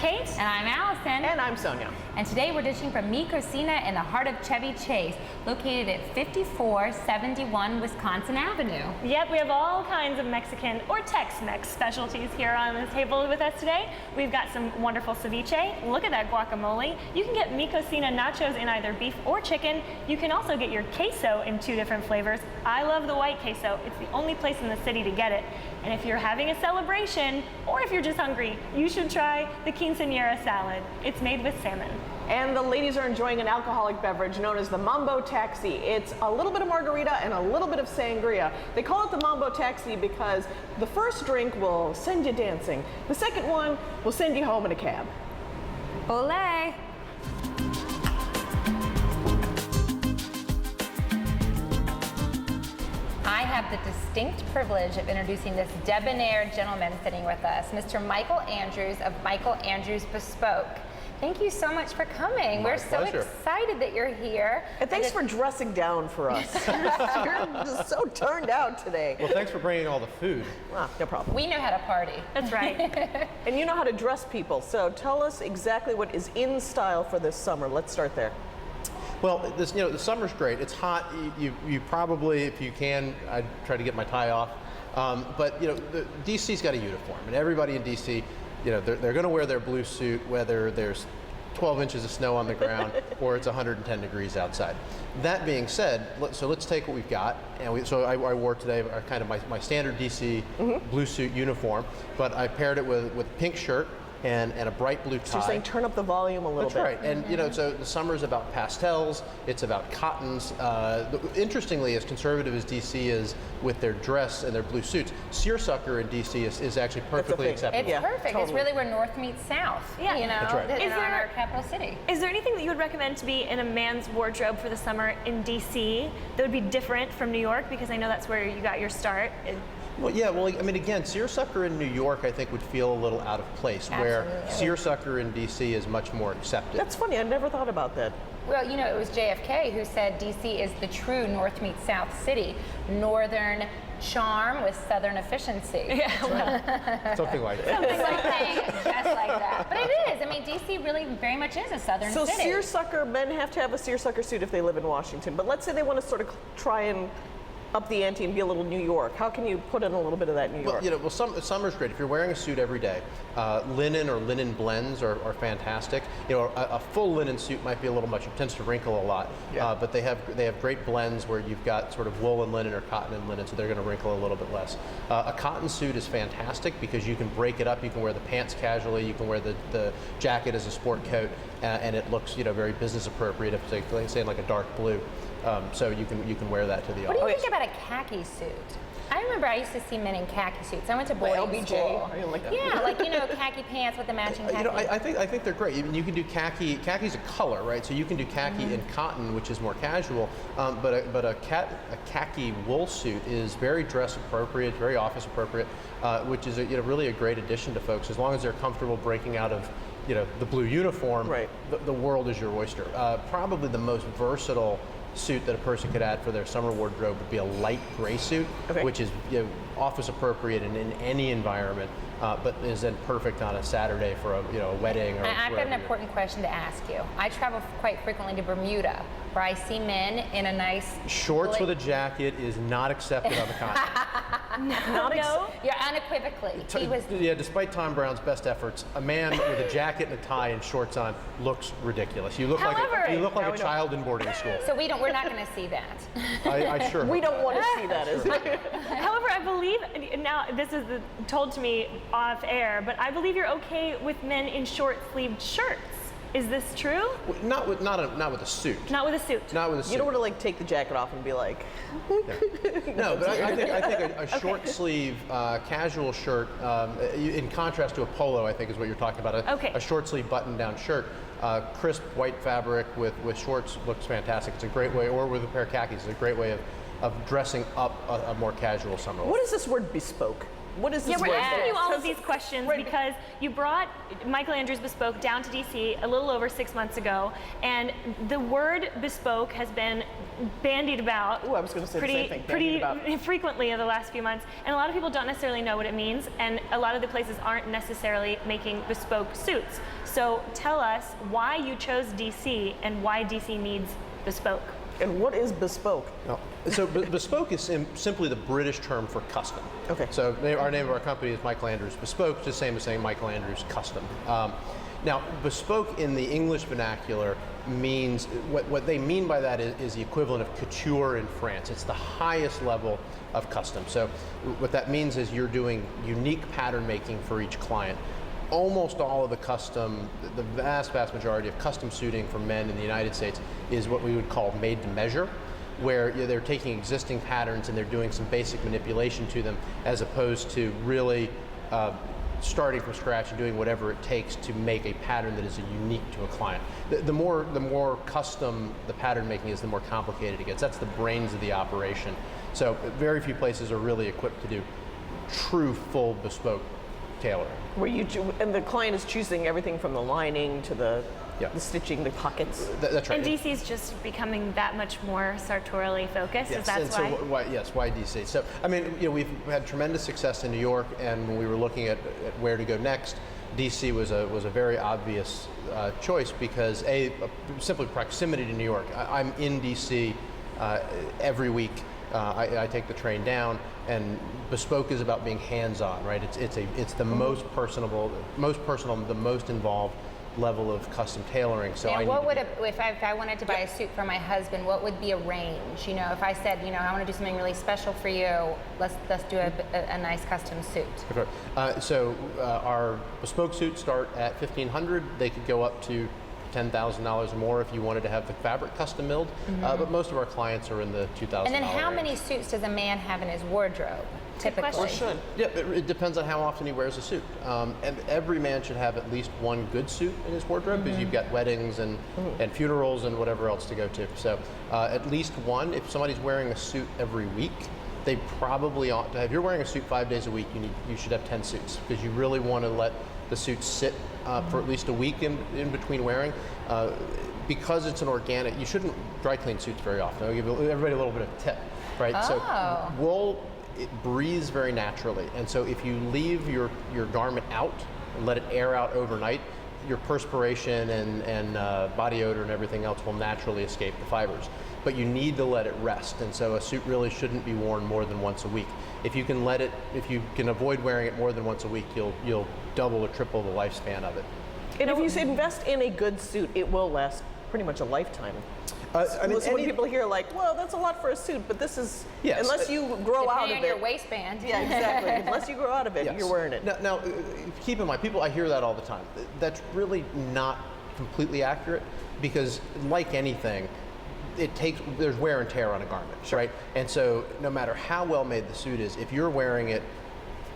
Kate. And I'm Allison. And I'm Sonia. And today we're dishing from Mi Cocina in the heart of Chevy Chase, located at 5471 Wisconsin Avenue. Yep, we have all kinds of Mexican or Tex-Mex specialties here on the table with us today. We've got some wonderful ceviche. Look at that guacamole. You can get Mi Cocina nachos in either beef or chicken. You can also get your queso in 2 different flavors. I love the white queso. It's the only place in the city to get it. And if you're having a celebration, or if you're just hungry, you should try the quinceañera salad. It's made with salmon. And the ladies are enjoying an alcoholic beverage known as the Mambo Taxi. It's a little bit of margarita and a little bit of sangria. They call it the Mambo Taxi because the first drink will send you dancing. The second one will send you home in a cab. Olé! I have the distinct privilege of introducing this debonair gentleman sitting with us, Mr. Michael Andrews of Michael Andrews Bespoke. Thank you so much for coming. We're so excited that you're here. And thanks for dressing down for us. You're just so turned out today. Well, thanks for bringing all the food. No problem. We know how to party. That's right. And you know how to dress people. So tell us exactly what is in style for this summer. Let's start there. Well, this, the summer's great. It's hot. You probably, if you can, I'd try to get my tie off. But DC's got a uniform, and everybody in DC, they're going to wear their blue suit whether there's 12 inches of snow on the ground or it's 110 degrees outside. That being said, let's take what we've got, and so I wore today kind of my standard DC blue suit uniform, but I paired it with a pink shirt and a bright blue tie. So you're saying turn up the volume a little bit. That's right. And so the summer is about pastels, it's about cottons. Interestingly, as conservative as DC is with their dress and their blue suits, seersucker in DC is actually perfectly acceptable. It's perfect. Totally. It's really where North meets South. Yeah. That's right. In our capital city. Is there anything that you would recommend to be in a man's wardrobe for the summer in DC that would be different from New York? Because I know that's where you got your start. Well, yeah. Well, I mean, again, seersucker in New York, I think, would feel a little out of place. Absolutely. Where seersucker in DC is much more accepted. That's funny. I never thought about that. Well, it was JFK who said DC is the true North meets South city. Northern charm with Southern efficiency. Yeah, something like that. Something just like that. But it is. I mean, DC really very much is a Southern city. So seersucker, men have to have a seersucker suit if they live in Washington. But let's say they want to sort of try and up the ante and be a little New York. How can you put in a little bit of that New York? Well, summer's great. If you're wearing a suit every day, linen or linen blends are fantastic. A full linen suit might be a little much. It tends to wrinkle a lot. Yeah. But they have great blends where you've got sort of wool and linen or cotton and linen, so they're going to wrinkle a little bit less. A cotton suit is fantastic because you can break it up. You can wear the pants casually. You can wear the jacket as a sport coat, and it looks very business appropriate. If say like a dark blue. So you can wear that to the office. What do you think about a khaki suit? I remember I used to see men in khaki suits. I went to boarding school. Yeah, like khaki pants with the matching khaki. I think they're great. You can do khaki. Khaki's a color, right? So you can do khaki in cotton, which is more casual. But a khaki wool suit is very dress appropriate, very office appropriate, which is really a great addition to folks as long as they're comfortable breaking out of the blue uniform. Right. The world is your oyster. Probably the most versatile suit that a person could add for their summer wardrobe would be a light gray suit, which is office appropriate and in any environment, but is then perfect on a Saturday for a wedding. Or I've got an important question to ask you. I travel quite frequently to Bermuda, where I see men in a nice shorts with a jacket is not accepted on the continent. No, you're unequivocally. Despite Tom Brown's best efforts, a man with a jacket and a tie and shorts on looks ridiculous. You look like a child in boarding school. So we're not going to see that. I sure. We don't want to see that. However, I believe now this is told to me off air, but I believe you're okay with men in short-sleeved shirts. Is this true? Not with a suit. Not with a suit. Not with a suit. You don't want to take the jacket off and be like. No, but I think a short sleeve casual shirt, in contrast to a polo, I think is what you're talking about. A short sleeve button down shirt, crisp white fabric with shorts looks fantastic. It's a great way, or with a pair of khakis, it's a great way of dressing up a more casual summer look. What is this word bespoke? What is this Yeah, we're word? asking you all of these questions Right. because you brought Michael Andrews Bespoke down to DC a little over 6 months ago, and the word bespoke has been bandied about Ooh, I was going to say the same thing. pretty Bandied about. frequently in the last few months, and a lot of people don't necessarily know what it means, and a lot of the places aren't necessarily making bespoke suits. So tell us why you chose DC and why DC needs bespoke. And what is bespoke? No. So bespoke is simply the British term for custom. Okay. So our name of our company is Michael Andrews Bespoke, just the same as saying Michael Andrews Custom. Now, bespoke in the English vernacular means, what they mean by that is the equivalent of couture in France. It's the highest level of custom. So what that means is you're doing unique pattern making for each client. Almost all of the vast majority of custom suiting for men in the United States is what we would call made to measure, where they're taking existing patterns and they're doing some basic manipulation to them, as opposed to really starting from scratch and doing whatever it takes to make a pattern that is unique to a client. The more custom the pattern making is, the more complicated it gets. That's the brains of the operation. So very few places are really equipped to do true full bespoke tailoring. Where and the client is choosing everything from the lining to the Yeah. the stitching, the pockets. That's right. And DC's just becoming that much more sartorially focused. Yes, Is that and why? so why DC? So I mean, we've had tremendous success in New York, and when we were looking at where to go next, DC was a very obvious choice because simply proximity to New York. I'm in DC every week. I take the train down, and bespoke is about being hands-on, right? It's the most personal, the most involved level of custom tailoring. So And what would if I wanted to buy a suit for my husband, what would be a range? You know, if I said, I want to do something really special for you, let's do a nice custom suit. Okay. So our bespoke suits start at $1,500. They could go up to $10,000 more if you wanted to have the fabric custom milled, but most of our clients are in the $2,000. And then how range. many suits does a man have in his wardrobe, typically? question. Should. Yeah, it depends on how often he wears a suit. And every man should have at least one good suit in his wardrobe because you've got weddings and funerals and whatever else to go to. So at least one. If somebody's wearing a suit every week, they probably ought to have. If you're wearing a suit 5 days a week, you should have 10 suits because you really want to let the suit sit for at least a week in between wearing. Because it's an organic, you shouldn't dry clean suits very often. I'll give everybody a little bit of a tip, right? Oh. So wool, it breathes very naturally, and so if you leave your garment out and let it air out overnight, your perspiration and body odor and everything else will naturally escape the fibers. But you need to let it rest, and so a suit really shouldn't be worn more than once a week. If you can avoid wearing it more than once a week, you'll double or triple the lifespan of it. And if you invest in a good suit, it will last pretty much a lifetime. When people hear like, well, that's a lot for a suit, but this is, Yes. unless you grow out Depending of on it. your waistband. Yeah, exactly. Unless you grow out of it, Yes. you're wearing it. Now, keep in mind, I hear that all the time. That's really not completely accurate because, like anything, there's wear and tear on a garment, right? And so, no matter how well made the suit is, if you're wearing it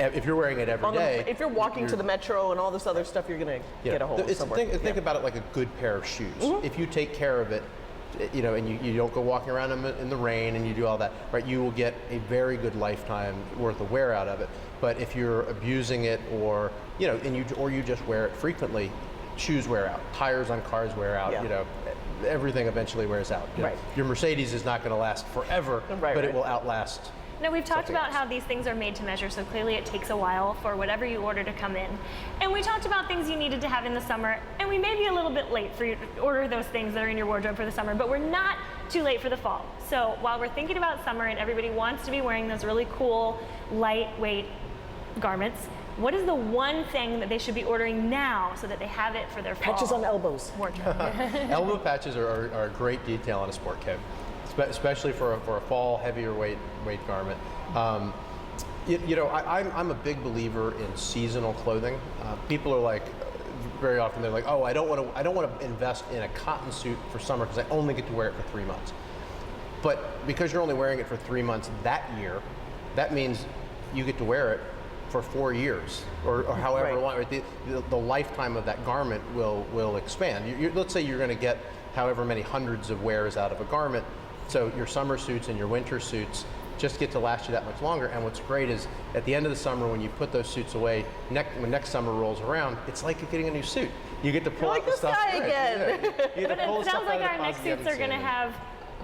every day, If you're walking to the metro and all this other stuff, you're going to get a hold of somewhere. Think about it like a good pair of shoes. If you take care of it, and you don't go walking around in the rain and you do all that, right? You will get a very good lifetime worth of wear out of it. But if you're abusing it, or you just wear it frequently, shoes wear out, tires on cars wear out. Yeah. Everything eventually wears out. Right. Your Mercedes is not going to last forever, but it will outlast. Now, we've talked something about else. how these things are made to measure, so clearly it takes a while for whatever you order to come in. And we talked about things you needed to have in the summer, and we may be a little bit late for you to order those things that are in your wardrobe for the summer, but we're not too late for the fall. So while we're thinking about summer and everybody wants to be wearing those really cool, lightweight garments, what is the one thing that they should be ordering now so that they have it for their fall Patches on elbows. wardrobe? Elbow patches are a great detail on a sport coat, especially for a fall heavier weight garment. I'm a big believer in seasonal clothing. People are like, very often they're like, oh, I don't want to invest in a cotton suit for summer because I only get to wear it for 3 months. But because you're only wearing it for 3 months that year, that means you get to wear it for 4 years or however long. Right? The lifetime of that garment will expand. Let's say you're going to get however many hundreds of wears out of a garment. So your summer suits and your winter suits, just get to last you that much longer. And what's great is at the end of the summer, when you put those suits away, when next summer rolls around, it's like you're getting a new suit. You get to pull out the this stuff. guy again. Yeah, you get to pull It the stuff sounds like out of our the next closet you suits are haven't going to seen. have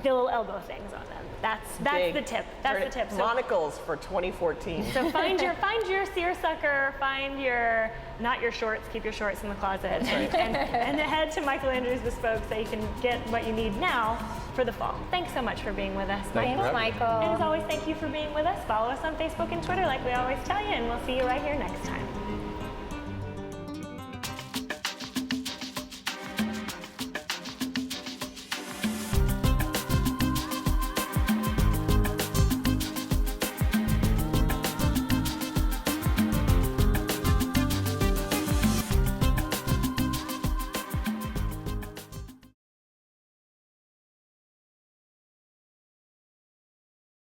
the little elbow things on them. That's the tip. That's the tip. So, Monocles for 2014. so find your seersucker, find your, not your shorts, keep your shorts in the closet, and head to Michael Andrews Bespoke so you can get what you need now for the fall. Thanks so much for being with us, Thank you Michael. for having me. Michael. And as always, thank you for being with us. Follow us on Facebook and Twitter like we always tell you, and we'll see you right here next time.